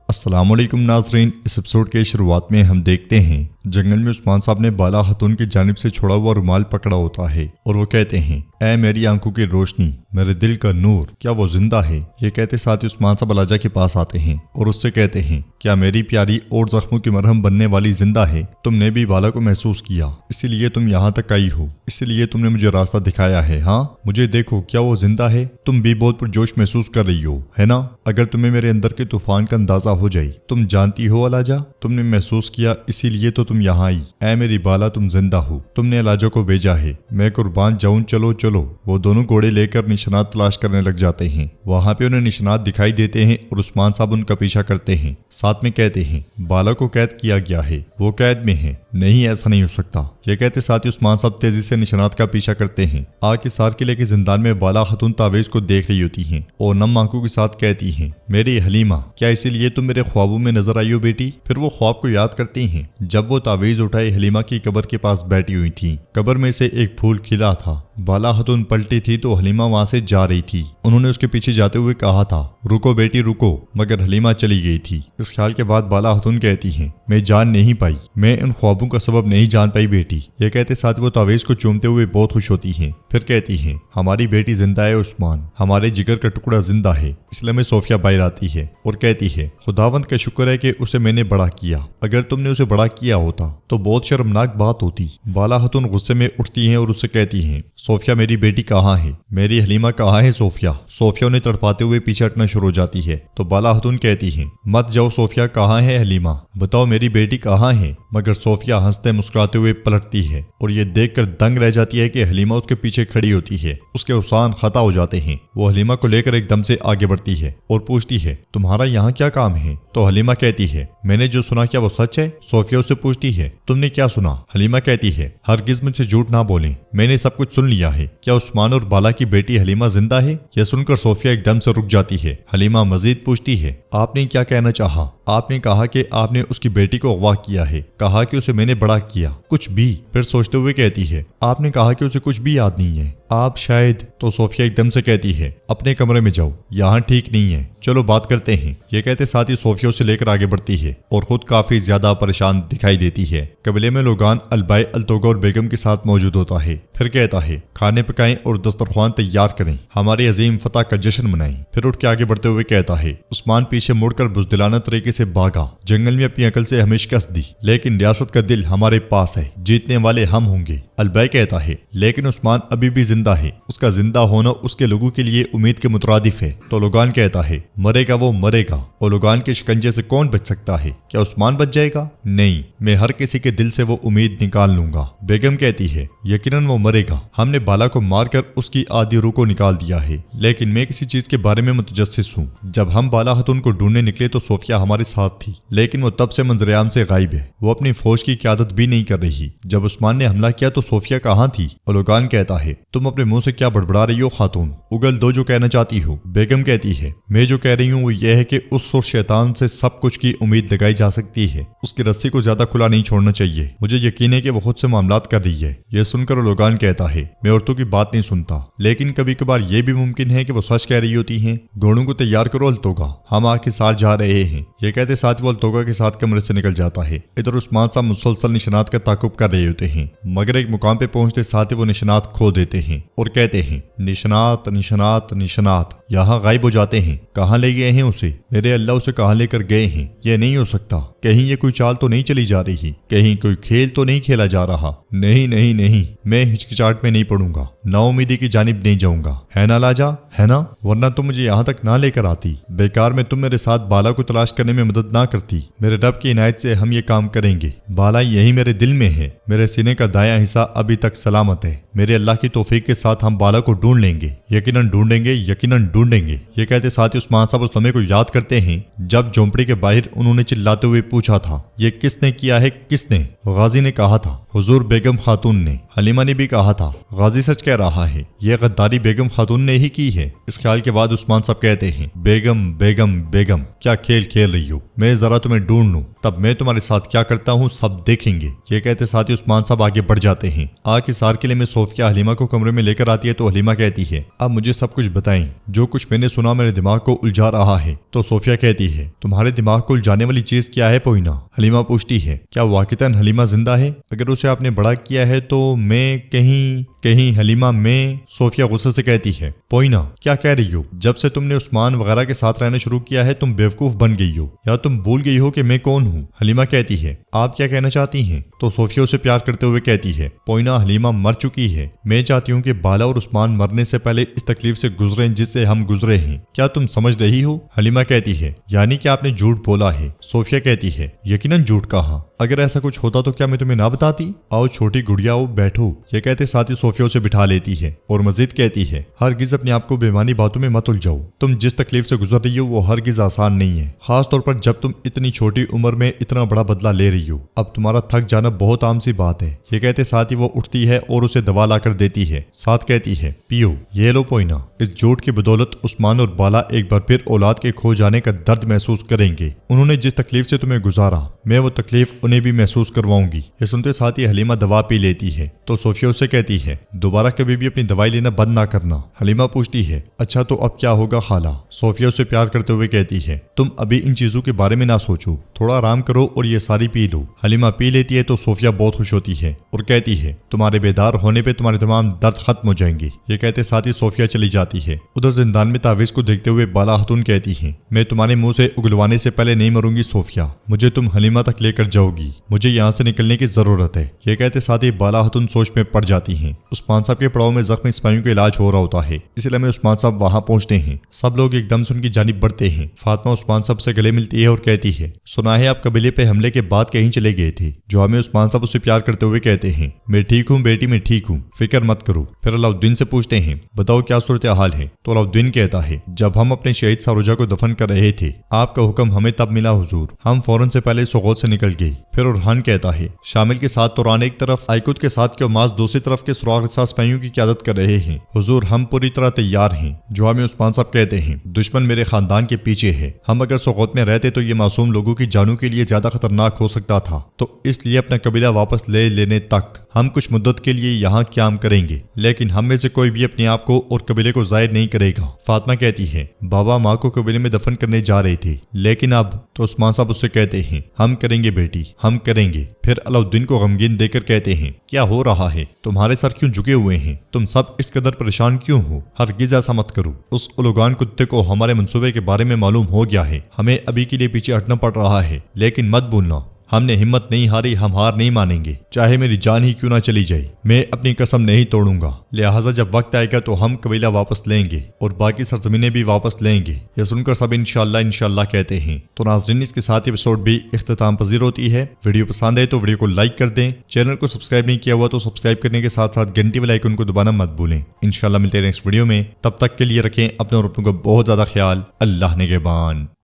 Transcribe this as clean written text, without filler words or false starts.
अस्सलाम वालेकुम नाज़रीन। इस एपिसोड के शुरुआत में हम देखते हैं जंगल में उस्मान साहब ने बाला खतून की जानिब से छोड़ा हुआ रुमाल पकड़ा होता है और वो कहते हैं, ऐ मेरी आंखों की रोशनी, मेरे दिल का नूर, क्या वो जिंदा है? ये कहते साथ ही उस्मान साहब अलाजा के पास आते हैं और उससे कहते हैं, क्या मेरी प्यारी और जख्मों की मरहम बनने वाली जिंदा है? तुमने भी बाला को महसूस किया, इसीलिए तुम यहाँ तक आई हो, इसीलिए तुमने मुझे रास्ता दिखाया है। हाँ, मुझे देखो, क्या वो जिंदा है? तुम भी बहुत पुरजोश महसूस कर रही हो, है ना? अगर तुम्हें मेरे अंदर के तूफान का अंदाजा हो जाए, तुम जानती हो अलाजा, तुमने महसूस किया, इसीलिए तो तुम यहाँ आई। ऐ मेरी बाला, तुम जिंदा हो, तुमने अलाजा को भेजा है, मैं कुर्बान जाऊं, चलो चलो। वो दोनों घोड़े लेकर निशानात तलाश करने लग जाते हैं। वहां पे उन्हें निशानात दिखाई देते हैं और उस्मान साहब उनका पीछा करते हैं। साथ में कहते हैं, बाला को कैद किया गया है, वो कैद में है। नहीं, ऐसा नहीं हो सकता। ये कहते साथ ही उस्मान साहब तेजी से निशानात का पीछा करते हैं। आग के सार किले के जिंदान में बाला खतून तावीज को देख रही होती हैं और नम आंखों के साथ कहती हैं, मेरी हलीमा, क्या इसीलिए तुम मेरे ख्वाबों में नजर आई हो बेटी? फिर वो ख्वाब को याद करती हैं जब वो तावीज उठाए हलीमा की कब्र के पास बैठी हुई थी। कब्र में से एक फूल खिला था। बाला खतून पलटी थी तो हलीमा वहां से जा रही थी। उन्होंने उसके पीछे जाते हुए कहा था, रुको बेटी रुको, मगर हलीमा चली गई थी। इस ख्याल के बाद बाला खतून कहती हैं, मैं जान नहीं पाई, मैं इन ख्वाबों का सबब नहीं जान पाई बेटी। ये कहते साथ वो तावीज को चूमते हुए बहुत खुश होती हैं। फिर कहती हैं, हमारी बेटी जिंदा है उस्मान, हमारे जिगर का टुकड़ा जिंदा है। इसलिए में सोफिया बाहर आती है और कहती है, खुदावंद का शुक्र है कि उसे मैंने बड़ा किया, अगर तुमने उसे बड़ा किया होता तो बहुत शर्मनाक बात होती। बाला खतून गुस्से में उठती हैं और उससे कहती हैं, सोफिया मेरी बेटी कहाँ है? मेरी हलीमा कहाँ है सोफिया? सोफिया उन्हें तड़पाते हुए पीछे हटना शुरू हो जाती है तो बाला खतून कहती हैं, मत जाओ सोफिया, कहाँ है हलीमा? बताओ मेरी बेटी कहाँ है? मगर सोफिया हंसते मुस्कुराते हुए पलटती है और ये देखकर दंग रह जाती है कि हलीमा उसके पीछे खड़ी होती है। उसके हुसान खता हो जाते हैं। वो हलीमा को लेकर एकदम से आगे बढ़ती है और पूछती है, तुम्हारा यहाँ क्या काम है? तो हलीमा कहती है, मैंने जो सुना क्या वो सच है? सोफिया उससे पूछती है, तुमने क्या सुना? हलीमा कहती है, हरगिज़ मुझसे झूठ ना बोलें, मैंने सब कुछ सुन लिया है। क्या उस्मान और बाला की बेटी हलीमा जिंदा है? यह सुनकर सोफिया एकदम से रुक जाती है। हलीमा मजीद पूछती है, आपने क्या कहना चाहा? आपने कहा कि आपने उसकी बेटी को अगवा किया है, कहा कि उसे मैंने बड़ा किया, कुछ भी? फिर सोचते हुए कहती है, आपने कहा कि उसे कुछ भी याद नहीं है, आप शायद। तो सोफिया एकदम से कहती है, अपने कमरे में जाओ, यहाँ ठीक नहीं है, चलो बात करते हैं। ये कहते साथ ही सोफिया उसे लेकर आगे बढ़ती है और खुद काफी ज्यादा परेशान दिखाई देती है। कबीले में लोगान अलबाई अलतोगा और बेगम के साथ मौजूद होता है। फिर कहता है, खाने पकाएं और दस्तरख्वान तैयार करें, हमारी अजीम फतह का जश्न मनाएं। फिर उठ के आगे बढ़ते हुए कहता है, उस्मान पीछे मुड़कर बुज़दिलाना तरीके से भागा, जंगल में अपनी अकल से हमें शिकस्त दी, लेकिन रियासत का दिल हमारे पास है, जीतने वाले हम होंगे। अलबाई कहता है, लेकिन उस्मान अभी भी जिंदा है, उसका जिंदा होना उसके लोगों के लिए उम्मीद के मुतरादिफ है। तो लोगान कहता है, मरेगा वो मरेगा, और लोगान के शिकंजे से कौन बच सकता है? क्या उस्मान बच जाएगा? नहीं, मैं हर किसी के दिल से वो उम्मीद निकाल लूंगा। बेगम कहती है, यकीनन वो मरेगा, हमने बाला को मारकर उसकी आधी रूह को निकाल दिया है, लेकिन मैं किसी चीज के बारे में मुतजस्सिस हूँ। जब हम बाला खतून को ढूंढने निकले तो सोफिया हमारे साथ थी, लेकिन वो तब से मंजरेआम से गायब है, वो अपनी फौज की क़यादत भी नहीं कर रही। जब उस्मान ने हमला किया तो सोफिया कहाँ थी? लोगान कहता है, तुम अपने मुंह से क्या बड़बड़ा रही हो खातून, उगल दो जो कहना चाहती हो। बेगम कहती है, मैं जो कह रही हूँ वो ये है कि उस शैतान से सब कुछ की उम्मीद लगाई जा सकती है, उसकी रस्सी को ज्यादा खुला नहीं छोड़ना चाहिए, मुझे यकीन है कि वो खुद से मामलात कर रही है। यह सुनकर लोगान कहता है, मैं औरतों की बात नहीं सुनता, लेकिन कभी कभार ये भी मुमकिन है कि वो सच कह रही होती हैं। घोड़ों को तैयार करो अलतोगा, हम आग के साथ जा रहे हैं। ये कहते साथ वो अलतोगा के साथ कमरे से निकल जाता है। इधर उस्मान साहब मुसलसल निशानात का ताकुब कर रहे होते हैं, मगर एक मुकाम पे पहुंचते साथ ही वो निशानात खो देते हैं और कहते हैं, निशानात निशानात निशानात यहाँ गायब हो जाते हैं। कहाँ ले गए हैं उसे? मेरे अल्लाह उसे कहाँ लेकर गए हैं? यह नहीं हो सकता, कहीं ये कोई चाल तो नहीं चली जा रही, कहीं कोई खेल तो नहीं खेला जा रहा। नहीं नहीं नहीं, मैं हिचकिचाहट में नहीं पड़ूंगा, नाउमीदी की जानिब नहीं जाऊंगा, है ना लाजा, है ना? वरना तुम मुझे यहाँ तक ना लेकर आती। बेकार में तुम मेरे साथ बाला को तलाश करने में मदद ना करती। मेरे रब की इनायत से हम ये काम करेंगे। बाला यही मेरे दिल में है, मेरे सीने का दायां हिस्सा अभी तक सलामत है। मेरे अल्लाह की तौफीक के साथ हम बाला को ढूंढ लेंगे, यकीनन ढूंढेंगे, यकीनन ढूंढेंगे। ये कहते साथ ही उस्मान साहब उस लम्हे को याद करते हैं जब झोंपड़ी के बाहर उन्होंने चिल्लाते हुए पूछा था, ये किसने किया है, किसने? गाजी ने कहा था, हुजूर बेगम खातून ने। हलीमा ने भी कहा था, गाजी सच कह रहा है, ये गद्दारी बेगम खातून ने ही की है। इस ख्याल के बाद उस्मान साहब कहते हैं, बेगम बेगम बेगम क्या खेल खेल रही हो, मैं जरा तुम्हें ढूंढ लूं, तब मैं तुम्हारे साथ क्या करता हूँ सब देखेंगे। ये कहते साथ ही उस्मान साहब आगे बढ़ जाते हैं। आग इसार के लिए में सोफिया हलीमा को कमरे में लेकर आती है तो हलीमा कहती है, अब मुझे सब कुछ बताएं, जो कुछ मैंने सुना मेरे दिमाग को उलझा रहा है। तो सोफिया कहती है, तुम्हारे दिमाग को उलझाने वाली चीज क्या है पोइना? हलीमा पूछती है, क्या वाक़ितन हलीमा जिंदा है? अगर उसे आपने बड़ा किया है तो मैं कहीं हलीमा में। सोफिया गुस्से से कहती है, पोइना क्या कह रही हो? जब से तुमने उस्मान वगैरह के साथ रहना शुरू किया है तुम बेवकूफ बन गई हो, या तुम भूल गई हो कि मैं कौन हूँ? हलीमा कहती है, आप क्या कहना चाहती हैं? तो सोफिया उसे प्यार करते हुए कहती है, पोइना हलीमा मर चुकी है। मैं चाहती हूँ कि बाला और उस्मान मरने से पहले इस तकलीफ से गुजरे जिससे हम गुजरे हैं। क्या तुम समझ रही हो? हलीमा कहती है, यानी कि आपने झूठ बोला है। सोफिया कहती है, यकीनन झूठ कहा, अगर ऐसा कुछ होता तो क्या मैं तुम्हें ना बताती? आओ छोटी गुड़िया आओ बैठो। ये कहते साथ ही सोफिया उसे बिठा लेती है और मजीद कहती है, हरगिज अपने आप को बेमानी बातों में मत उलझाओ। तुम जिस तकलीफ से गुजर रही हो वो हरगिज आसान नहीं है, खास तौर पर जब तुम इतनी छोटी उम्र में इतना बड़ा बदला ले रही हो। अब तुम्हारा थक जाना बहुत आम सी बात है। ये कहते साथ ही वो उठती है और उसे दवा लाकर देती है, साथ कहती है, पियो, ये लो पोइना। इस झूठ की बदौलत उस्मान और बाला एक बार फिर औलाद के खो जाने का दर्द महसूस करेंगे। उन्होंने जिस तकलीफ से तुम्हें गुजारा, मैं वो तकलीफ उन्हें भी महसूस करवाऊंगी। ये सुनते साथ ही हलीमा दवा पी लेती है तो सोफिया उसे कहती है, दोबारा कभी भी अपनी दवाई लेना बंद ना करना। हलीमा पूछती है, अच्छा तो अब क्या होगा खाला? सोफिया उसे प्यार करते हुए कहती है, तुम अभी इन चीजों के बारे में ना सोचो, थोड़ा आराम करो और ये सारी पी लो। हलीमा पी लेती है तो सोफिया बहुत खुश होती है और कहती है, तुम्हारे बेदार होने पे तुम्हारे तमाम दर्द खत्म हो जाएंगे। ये कहते साथ ही सोफिया चली जाती है। उधर जिंदान में तावीज को देखते हुए बाला खातून कहती है, मैं तुम्हारे मुंह से उगलवाने से पहले नहीं मरूंगी सोफिया, मुझे तुम हलीमा तक लेकर जाओगी, मुझे यहाँ से निकलने की जरूरत है। ये कहते साथ ही बाला खातून सोच में पड़ जाती हैं। उस्मान साहब के पड़ाव में जख्मी सिपाहियों का इलाज हो रहा होता है, इसलिए में उस्मान साहब वहां पहुंचते हैं। सब लोग एकदम से उनकी जानिब बढ़ते हैं। फातिमा उस्मान साहब से गले मिलती है और कहती है, सुना है आप कबीले पे हमले के बाद कहीं चले गए थे। जो हमें उस्मान साहब उससे प्यार करते हुए कहते हैं, मैं ठीक हूँ बेटी, मैं ठीक हूँ, फिक्र मत करो। फिर अलाउद्दीन से पूछते हैं, बताओ क्या सूरत हाल है? तो अलाउद्दीन कहता है, जब हम अपने शहीद सारोजा को दफन कर रहे थे आपका हुक्म हमें तब मिला हुजूर, हम फौरन से पहले सोगोत से निकल गए। फिर उरहान कहता है, शामिल के साथ तुरान एक तरफ, आइकुद के साथ क्योमास दूसरी तरफ के सुराग सिपाहियों की क़यादत कर रहे हैं। हुजूर हम पूरी तरह तैयार हैं। जो हमें उस्मान साहब कहते हैं, दुश्मन मेरे खानदान के पीछे है, हम अगर सोगोत में रहते तो ये मासूम लोगों की जानों के लिए ज्यादा खतरनाक हो सकता था, तो इसलिए अपना कबीला वापस ले लेने तक हम कुछ मुद्दत के लिए यहाँ क्याम करेंगे, लेकिन हम में से कोई भी अपने आप को और कबीले को जाहिर नहीं करेगा। फातिमा कहती है, बाबा माँ को कबीले में दफन करने जा रहे थे, लेकिन अब? तो उस्मान साहब उससे कहते हैं, हम करेंगे बेटी, हम करेंगे। फिर अलाउद्दीन को गमगीन देकर कहते हैं, क्या हो रहा है? तुम्हारे सर क्यों झुके हुए हैं? तुम सब इस कदर परेशान क्यों हो? हरगिज़ ऐसा मत करो। उस उलगान कुत्ते को हमारे मंसूबे के बारे में मालूम हो गया है, हमें अभी के लिए पीछे हटना पड़ रहा है, लेकिन मत भूलना हमने हिम्मत नहीं हारी, हम हार नहीं मानेंगे, चाहे मेरी जान ही क्यों ना चली जाए। मैं अपनी कसम नहीं तोड़ूंगा, लिहाजा जब वक्त आएगा तो हम कबीला वापस लेंगे और बाकी सरजमीनें भी वापस लेंगे। यह सुनकर सब इंशाल्लाह इंशाल्लाह कहते हैं। तो नाज़रीन, इसके साथ एपिसोड भी इख्तिताम पजीर होती है। वीडियो पसंद आए तो वीडियो को लाइक कर दें, चैनल को सब्सक्राइब नहीं किया हुआ तो सब्सक्राइब करने के साथ साथ घंटी वाले आइकन को दबाना मत भूलें। इंशाल्लाह मिलते हैं नेक्स्ट वीडियो में, तब तक के लिए रखें अपने और अपनों का बहुत ज्यादा ख्याल। अल्लाह निगहबान।